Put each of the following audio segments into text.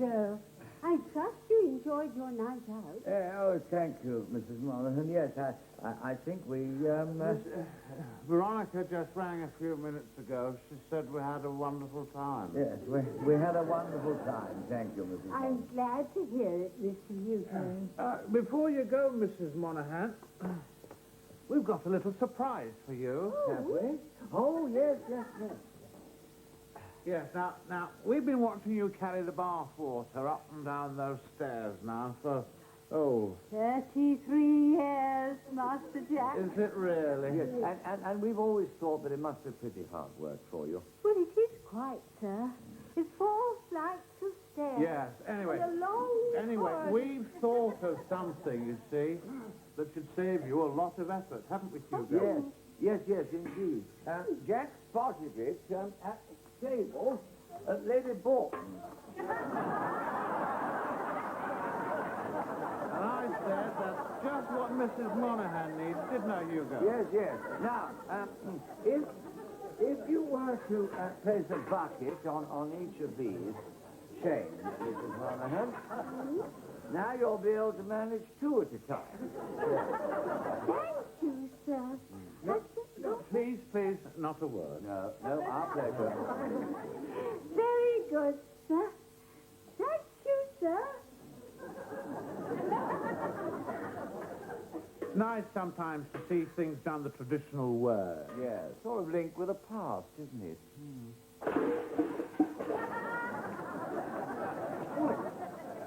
I trust you enjoyed your night out. Oh, thank you, Mrs. Monaghan. Yes, I think we, Veronica just rang a few minutes ago. She said we had a wonderful time. Yes, we had a wonderful time. Thank you, Mrs. Monaghan. I'm glad to hear it, Mr. Newton. Before you go, Mrs. Monaghan, we've got a little surprise for you. Have we? Oh, yes. Yes, now, we've been watching you carry the bath water up and down those stairs now for, 33 years, Master Jack. Is it really? Yes, and we've always thought that it must be pretty hard work for you. Well, it is quite, sir. It's 4 flights of stairs. Yes, anyway. And a long corridor. We've thought of something, you see, that should save you a lot of effort, haven't we, Hugo? Yes, indeed. Jack spotted it at the table at Lady Borton's. And I said that's just what Mrs. Monaghan needs, didn't I, Hugo? Yes. Now, if you were to place a bucket on each of these chains, Mrs. Monaghan, now you'll be able to manage 2 at a time. Thank you, sir. Please, not a word. No, our pleasure. Very good, sir. Thank you, sir. It's nice sometimes to see things done the traditional way. Yes, sort of linked with the past, isn't it?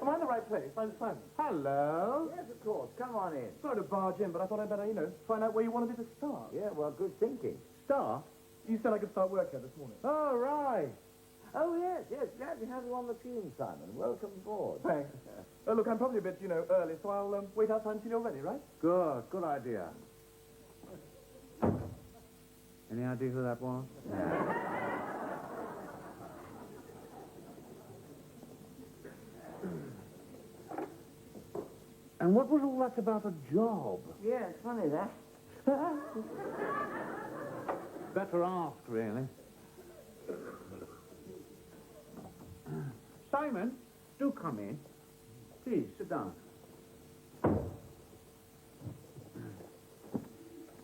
Am I in the right place? I'm Simon. Hello. Yes, of course. Come on in. Sorry to barge in, but I thought I'd better, find out where you wanted me to start. Yeah, well, good thinking. Start? You said I could start work here this morning. Oh, right. Oh, yes. Glad to have you on the team, Simon. Welcome aboard. Thanks. Look, I'm probably a bit, early, so I'll wait outside until you're ready, right? Good idea. Any idea who that was? And what was all that about a job? Yeah, it's funny, that. Better ask, really. Simon, do come in. Please, sit down.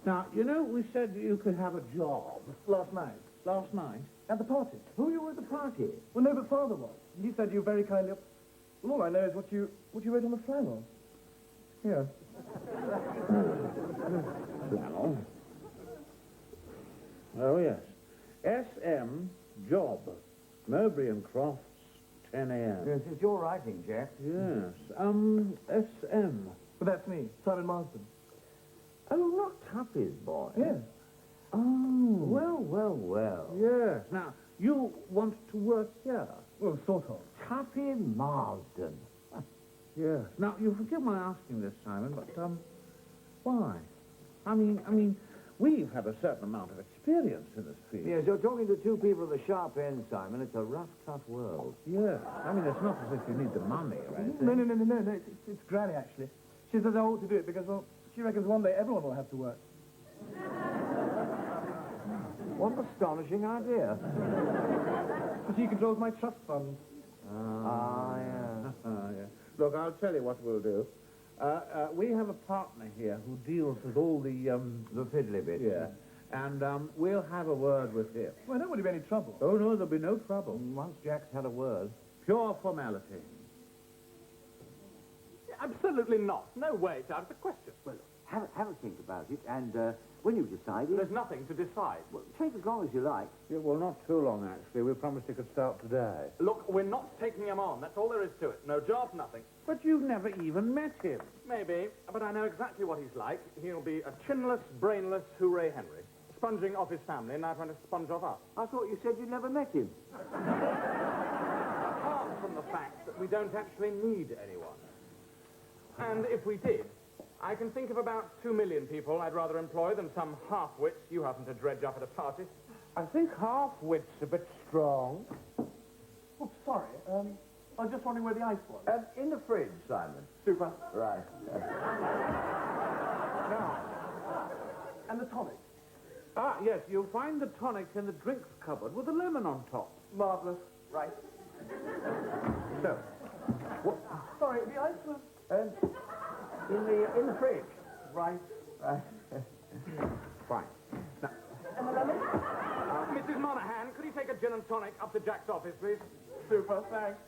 Now, we said you could have a job. Last night. Last night? At the party. Who were you at the party? Well, no, but Father was. He said you very kindly... Well, all I know is what you wrote on the flannel. Here. Flannel? Oh, yes. S.M. Job. Mowbray and Crofts, 10 a.m. Yes, it's your writing, Jack. Yes. S.M. But that's me, Simon Marsden. Oh, not Tuppy's boy. Yes. Oh. Well. Yes. Now, you want to work here? Well, sort of. Tuppy Marsden. Yes. Now, you forgive my asking this, Simon, but, why? I mean, we've had a certain amount of experience in this field. Yes, you're talking to 2 people at the sharp end, Simon. It's a rough, tough world. Yes. I mean, it's not as if you need the money or anything. No. It's Granny, actually. She says I ought to do it because, well, she reckons one day everyone will have to work. What an astonishing idea. So she controls my trust fund. Yeah. Yeah. Look, I'll tell you what we'll do. We have a partner here who deals with all the fiddly bit. Yeah. And, we'll have a word with him. Well, there wouldn't be any trouble. Oh, no, there'll be no trouble. Once Jack's had a word. Pure formality. Absolutely not. No way. It's out of the question. Well, have a think about it, and when you've decided... There's nothing to decide. Well, take as long as you like. Yeah, well, not too long, actually. We promised he could start today. Look, we're not taking him on. That's all there is to it. No job, nothing. But you've never even met him. Maybe, but I know exactly what he's like. He'll be a chinless, brainless Hooray Henry. Sponging off his family and now trying to sponge off us. I thought you said you'd never met him. Apart from the fact that we don't actually need anyone. And if we did, I can think of about 2 million people I'd rather employ than some half-wits you happen to dredge up at a party. I think half-wit's a bit strong. Oops, sorry. I was just wondering where the ice was. In the fridge, Simon. Super. Right. Now. And the tonic. Ah, yes, you'll find the tonic in the drinks cupboard with a lemon on top. Marvellous. Right. So, Sorry, the ice was... In the fridge. Right. Fine. And the lemon? Mrs. Monaghan, could you take a gin and tonic up to Jack's office, please? Super, thanks.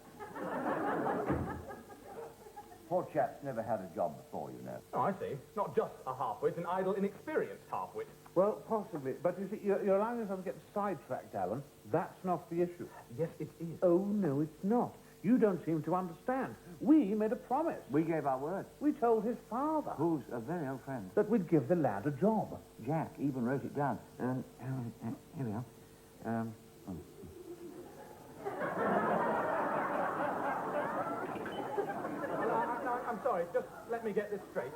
Poor chap's never had a job before, you know. Oh, I see. Not just a half-wit, an idle, inexperienced half-wit. Well, possibly. But you see, you're allowing yourself to get sidetracked, Alan. That's not the issue. Yes, it is. Oh, no, it's not. You don't seem to understand. We made a promise. We gave our word. We told his father Who's a very old friend. that we'd give the lad a job. Jack even wrote it down. Here we are. I'm sorry, just let me get this straight.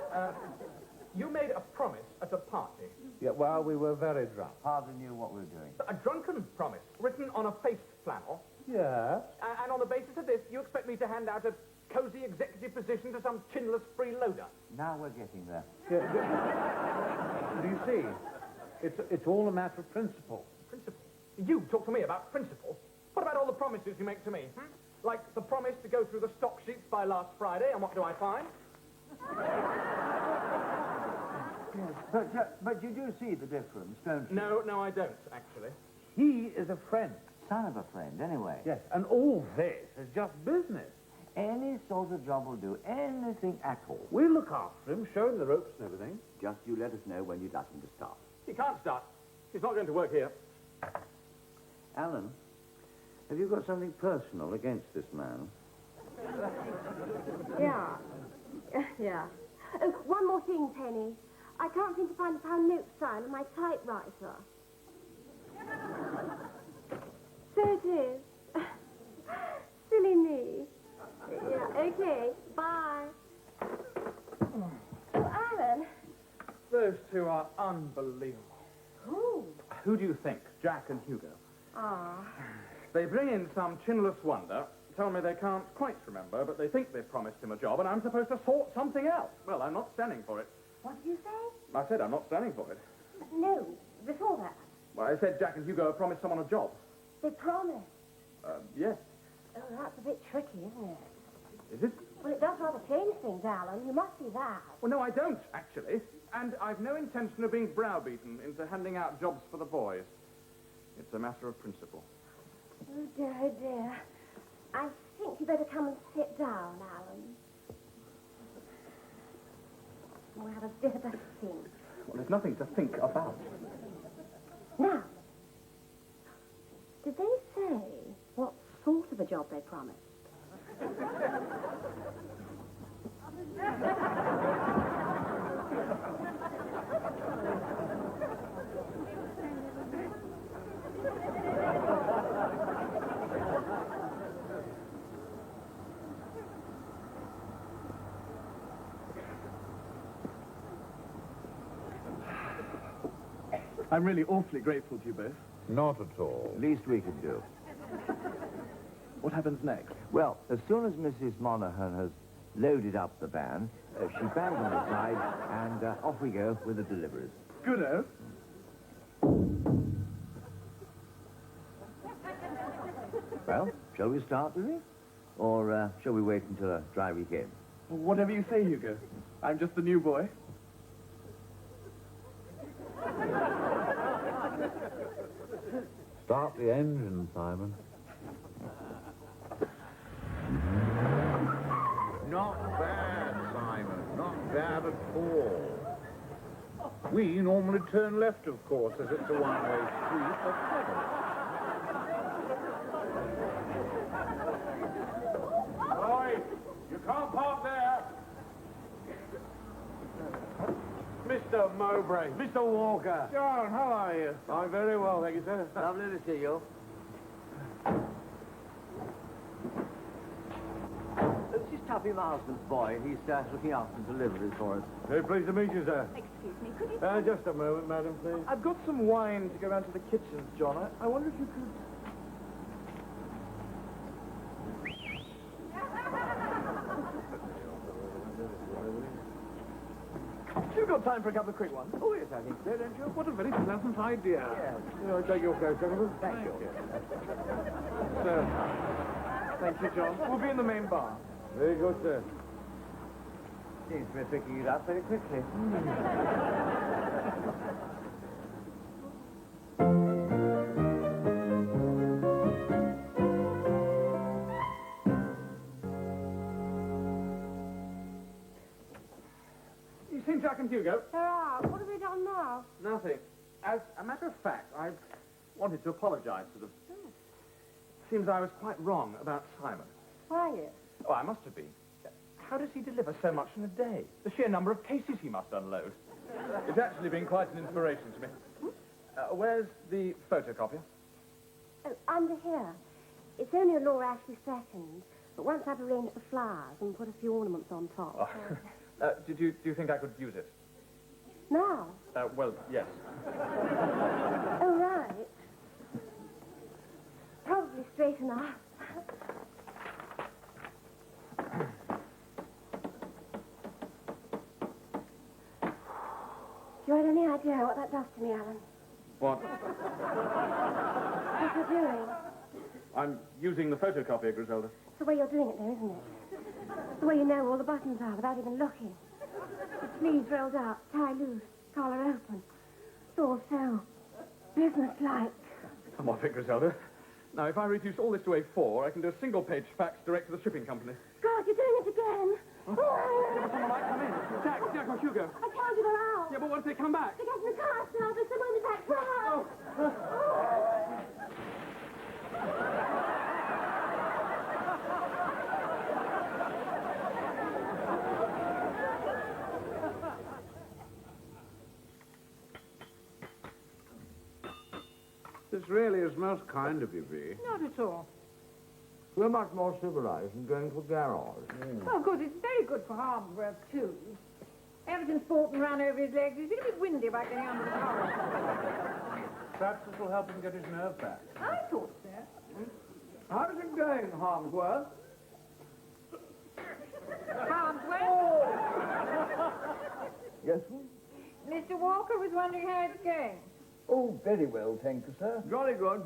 You made a promise at a party. Yeah, well, we were very drunk. Hardly knew what we were doing. A drunken promise, written on a faced flannel. Yeah. And on the basis of this, you expect me to hand out a cozy executive position to some chinless freeloader? Now we're getting there. Do you see? It's all a matter of principle. Principle? You talk to me about principle? What about all the promises you make to me? Like the promise to go through the stock sheets by last Friday, and what do I find? But you do see the difference, don't you? No, I don't, actually. He is a friend. Son of a friend, anyway. Yes, and all this is just business. Any sort of job will do. Anything at all. We look after him, show him the ropes and everything. Just you let us know when you'd like him to start. He can't start. He's not going to work here. Alan, have you got something personal against this man? Yeah. Yeah. Oh, one more thing, Penny. I can't seem to find the pound note sign on my typewriter. So it is. Silly me. Yeah, okay. Bye. Oh, Alan. Those two are unbelievable. Who do you think? Jack and Hugo. Ah. They bring in some chinless wonder, tell me they can't quite remember, but they think they've promised him a job, and I'm supposed to sort something out. Well, I'm not standing for it. What did you say? I said I'm not standing for it. No, before that. Well, I said Jack and Hugo have promised someone a job. They promised. Yes. Oh, that's a bit tricky, isn't it? Is it? Well, it does rather change things, Alan. You must see that. Well, no, I don't, actually. And I've no intention of being browbeaten into handing out jobs for the boys. It's a matter of principle. Oh, dear, oh, dear. I think you better come and sit down, Alan. We'll have a bit of a think. Well, there's nothing to think about. Now, did they say what sort of a job they promised? I'm really awfully grateful to you both. Not at all. Least we could do. What happens next? Well, as soon as Mrs. Monaghan has loaded up the van, she bangs on the side, and off we go with the deliveries. Goodo. Well, shall we start with it? Or shall we wait until a dry weekend? Whatever you say, Hugo. I'm just the new boy. Start the engine, Simon. Not bad, Simon. Not bad at all. We normally turn left, of course, as it's a one-way street, but Oi! You can't park there! Mr. Mowbray. Mr. Walker. John, how are you? I'm very well, thank you, sir. Lovely to see you. This is Tuppy Marsden's boy. He's looking after deliveries for us. Very pleased to meet you, sir. Excuse me, could you... Just a moment, madam, please. I've got some wine to go round to the kitchens, John. I wonder if you could... You've got time for a couple of quick ones. Oh, yes, I think so, don't you? What a very pleasant idea. Yes. Take your coat, gentlemen. Thank you. Sir. Thank you, John. We'll be in the main bar. Very good, sir. Seems to be picking it up very quickly. You seen Jack and Hugo? There are. What have we done now? Nothing. As a matter of fact, I wanted to apologize to them. Seems I was quite wrong about Simon. Were you? Oh, I must have been. How does he deliver so much in a day? The sheer number of cases he must unload. It's actually been quite an inspiration to me. Where's the photocopier? Oh, under here. It's only a Laura Ashley second, but once I've arranged the flowers and put a few ornaments on top. Oh. Do you think I could use it? Now? Well, yes. Oh, right. Probably straight enough. Do you have any idea what that does to me, Alan? What? What you're doing? I'm using the photocopier, Griselda. It's the way you're doing it, though, isn't it? It's the way you know where all the buttons are without even looking. The sleeves rolled up, tie loose, collar open. It's all so businesslike. Come off it, Griselda. Now, if I reduce all this to A4, I can do a single-page fax direct to the shipping company. God, you're doing it again. Yeah, but someone might come in. Jack or Hugo. I counted her out. Yeah, but what if they come back? They get in the car now, there's someone in the back car. This really is most kind of you, Bee. Not at all. We're much more civilized than going to a garage. Well, of course, it's very good for Harmsworth, too. Everything's fought and run over his legs. He's a bit windy by getting under the car. Perhaps this will help him get his nerve back. I thought so. How's it going, Harmsworth? Harmsworth? Yes, sir? Mr. Walker was wondering how it's going. Oh, very well, thank you, sir. Jolly good.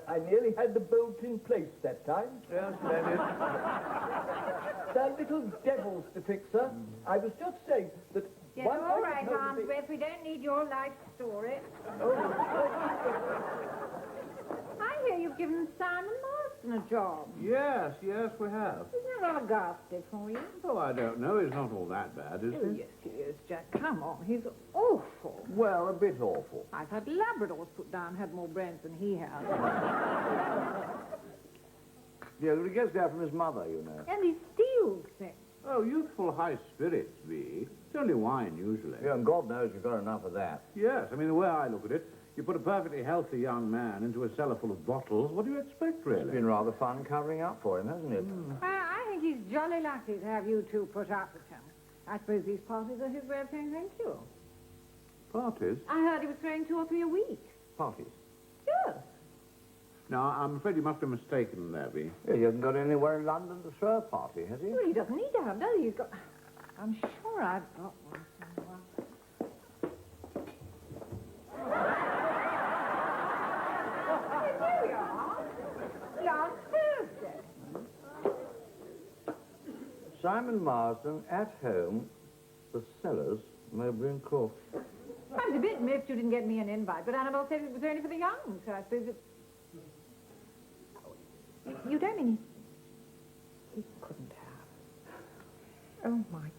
I nearly had the bolt in place that time. Yes, splendid. They're little devils to fix, sir. I was just saying that... Yes, once all I right, told the- Harmsworth. We don't need your life story. I hear you've given Simon Marston a job. Yes, we have. Isn't that rather ghastly for you? Oh, I don't know. He's not all that bad, is Oh, he? yes, he is, Jack. Come on. He's awful. Well, a bit awful. I've had Labradors put down, had more brains than he has. Yeah, but he gets that from his mother, you know. And he steals things. Oh, youthful high spirits, Bee. It's only wine, usually. Yeah, and God knows you've got enough of that. Yes, I mean, the way I look at it, you put a perfectly healthy young man into a cellar full of bottles, what do you expect, It's really? been rather fun covering up for him, hasn't it? Well, I think he's jolly lucky to have you two put up with him. I suppose these parties are his way of saying thank you. Parties? I heard he was throwing 2 or 3 a week. Parties. Yes. No, I'm afraid you must be mistaken there, Bee. Yeah, he hasn't got anywhere in London to throw a party, has he? Well, he doesn't need to have, does he? He's got... I'm sure I've got one somewhere. Here we are. Last Thursday. Simon Marsden, at home, the Cellars, Mowbray and Croft. I was a bit miffed you didn't get me an invite, but Annabelle said it was only for the young, so I suppose it... You don't mean he couldn't have. Oh, my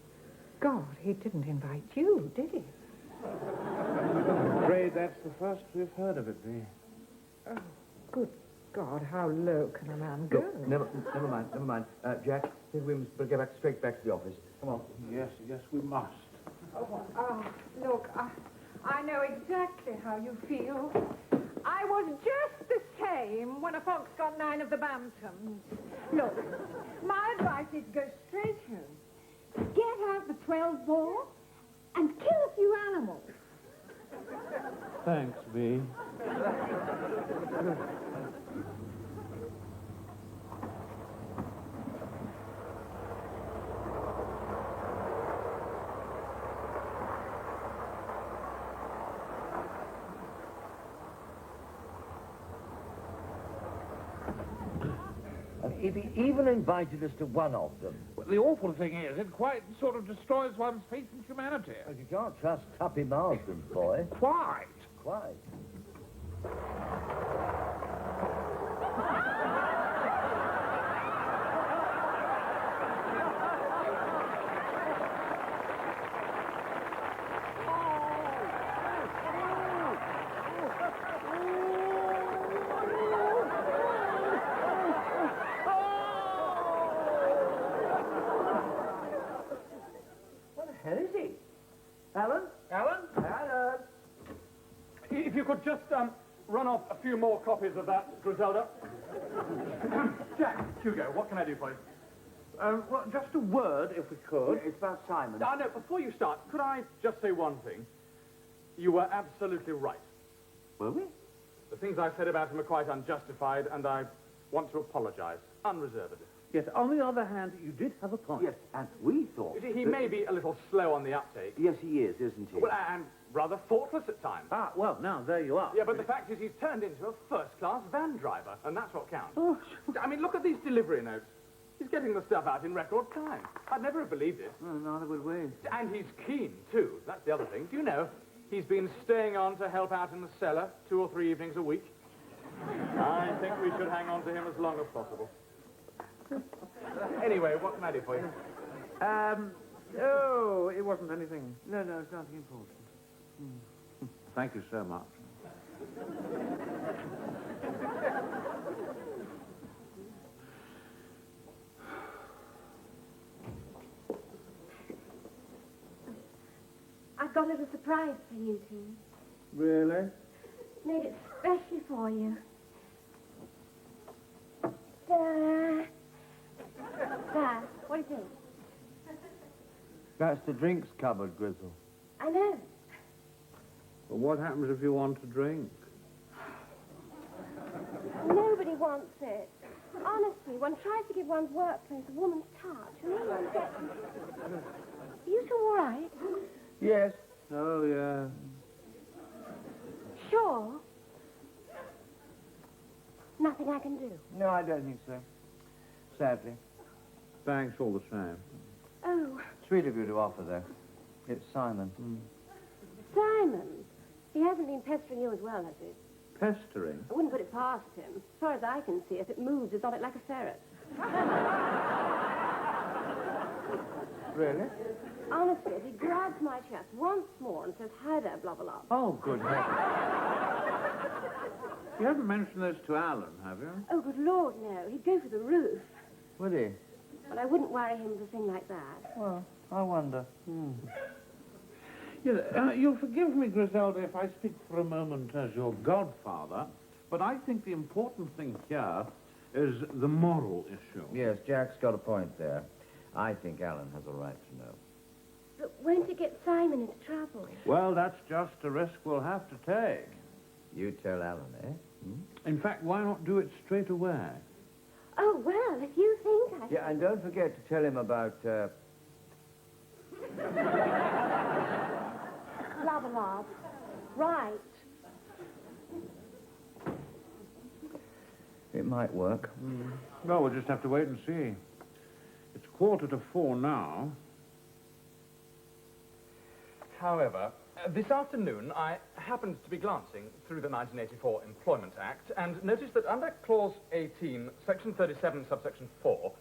God, he didn't invite you, did he? I'm afraid that's the first we've heard of it, Bee. Oh, good God, how low can a man go? Look, never mind. Jack, we must get straight back to the office. Come on. Yes, we must. Look, I know exactly how you feel. I was just the same when a fox got 9 of the bantams. Look, my advice is go straight home. Get out the 12 bore and kill a few animals. Thanks, Bee. if he even invited us to one of them. Well, the awful thing is, it quite sort of destroys one's faith in humanity. But you can't trust Tuppy Marsden's boy. Quite. Quite. What the hell is he? Alan? Alan? Alan? If you could just run off a few more copies of that, Griselda. Jack, Hugo, what can I do for you? Well, just a word, if we could. It's about Simon. No, before you start, could I just say one thing? You were absolutely right. Were we? The things I said about him are quite unjustified, and I want to apologize, unreservedly. Yes, on the other hand, you did have a point. Yes, and we thought... You see, he may be a little slow on the uptake. Yes, he is, isn't he? Well, and rather thoughtless at times. Ah, well, now, there you are. Yeah, but the fact is he's turned into a first-class van driver, and that's what counts. Oh, I mean, look at these delivery notes. He's getting the stuff out in record time. I'd never have believed it. Well, neither would we. And he's keen, too. That's the other thing. Do you know, he's been staying on to help out in the cellar 2 or 3 evenings a week. I think we should hang on to him as long as possible. Anyway, what can I do for you? Oh, it wasn't anything. No, it's nothing important. Thank you so much. I've got a little surprise for you two. Really? Made it specially for you. There. There. What do you think? That's the drinks cupboard, Grizzle. I know. Well, what happens if you want to drink? Nobody wants it. Honestly, one tries to give one's workplace a woman's touch, and then one gets... Are you two all right? Yes. Oh, yeah. Sure. Nothing I can do. No, I don't think so. Sadly. Thanks all the same. Oh, Sweet of you to offer, though. It's Simon. Simon. He hasn't been pestering you as well, has he? Pestering? I wouldn't put it past him. As far as I can see, if it moves, it's on it like a ferret. Really? Honestly, if he grabs my chest once more and says, hi there, blah, blah, blah. Oh, good heavens. You haven't mentioned this to Alan, have you? Oh, good Lord, no. He'd go for the roof. Would he? But I wouldn't worry him with a thing like that. Well, I wonder. You'll forgive me, Griselda, if I speak for a moment as your godfather, but I think the important thing here is the moral issue. Yes, Jack's got a point there. I think Alan has a right to know. But won't it get Simon into trouble? Well, that's just a risk we'll have to take. You tell Alan, eh? In fact, why not do it straight away? Oh, well, if you think I... Yeah, and don't forget to tell him about, Blah, blah, blah. Right. It might work. Well, we'll just have to wait and see. It's 3:45 now. However, this afternoon I happened to be glancing through the 1984 Employment Act and noticed that under Clause 18, Section 37, Subsection 4,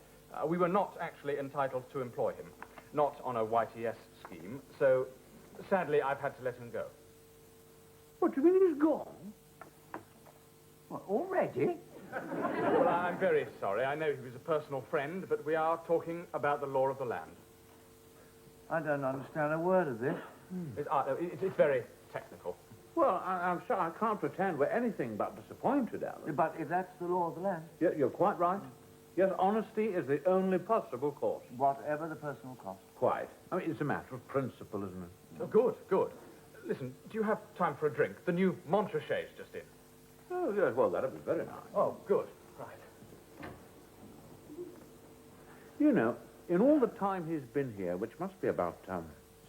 we were not actually entitled to employ him, not on a YTS scheme, so sadly I've had to let him go. What, do you mean he's gone? What, already? Well, I'm very sorry. I know he was a personal friend, but we are talking about the law of the land. I don't understand a word of this. It's very technical. Well, I'm sorry, I can't pretend we're anything but disappointed, Alan. But if that's the law of the land, Yeah, you're quite right. Yes, honesty is the only possible course. whatever the personal cost. Quite. I mean, it's a matter of principle, isn't it? Oh, good, good. Listen, do you have time for a drink? The new Montrachet's just in. Oh, yes, well, that'd be very nice. Oh, good. Right. You know, in all the time he's been here, which must be about,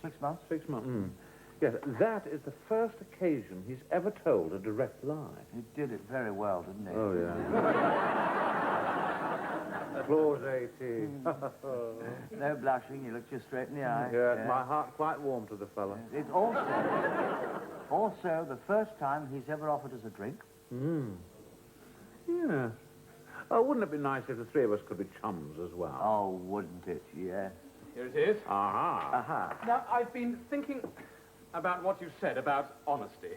6 months? 6 months. Yes, that is the first occasion he's ever told a direct lie. He did it very well, didn't he? Oh, yeah. Clause 18. No blushing, you look just straight in the eye. Yes, my heart quite warmed to the fellow. It's also the first time he's ever offered us a drink. Yeah. Oh, wouldn't it be nice if the three of us could be chums as well? Oh, wouldn't it? Yes. Here it is. Aha. Aha. Now, I've been thinking about what you said about honesty.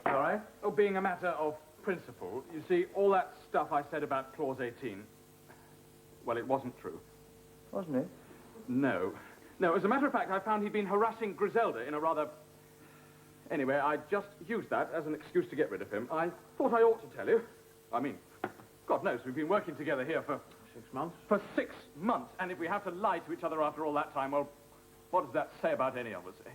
All right? Oh, being a matter of principle. You see, all that stuff I said about Clause 18, well, it wasn't true. Wasn't it? No. No, as a matter of fact, I found he'd been harassing Griselda in a rather... Anyway, I just used that as an excuse to get rid of him. I thought I ought to tell you. I mean, God knows, we've been working together here for... 6 months? For 6 months. And if we have to lie to each other after all that time, well, what does that say about any of us, eh?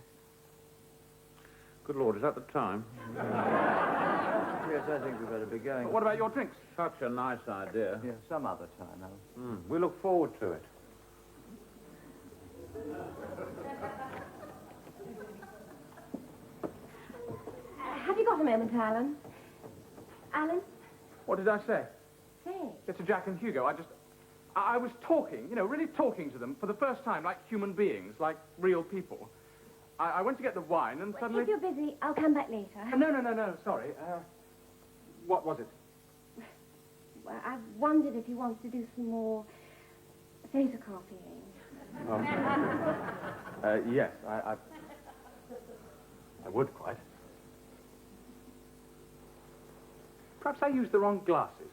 Good Lord, is that the time? Yes, I think we better be going. But what about your drinks? Such a nice idea. Yeah, some other time, Alan. We look forward to it. Have you got a moment, Alan? Alan? What did I say? Say. It's to Jack and Hugo. I was talking, you know, really talking to them for the first time, like human beings, like real people. I went to get the wine and suddenly... If you're busy, I'll come back later. No, sorry. What was it? Well, I wondered if you wanted to do some more photocopying. Yes, I would quite. Perhaps I used the wrong glasses.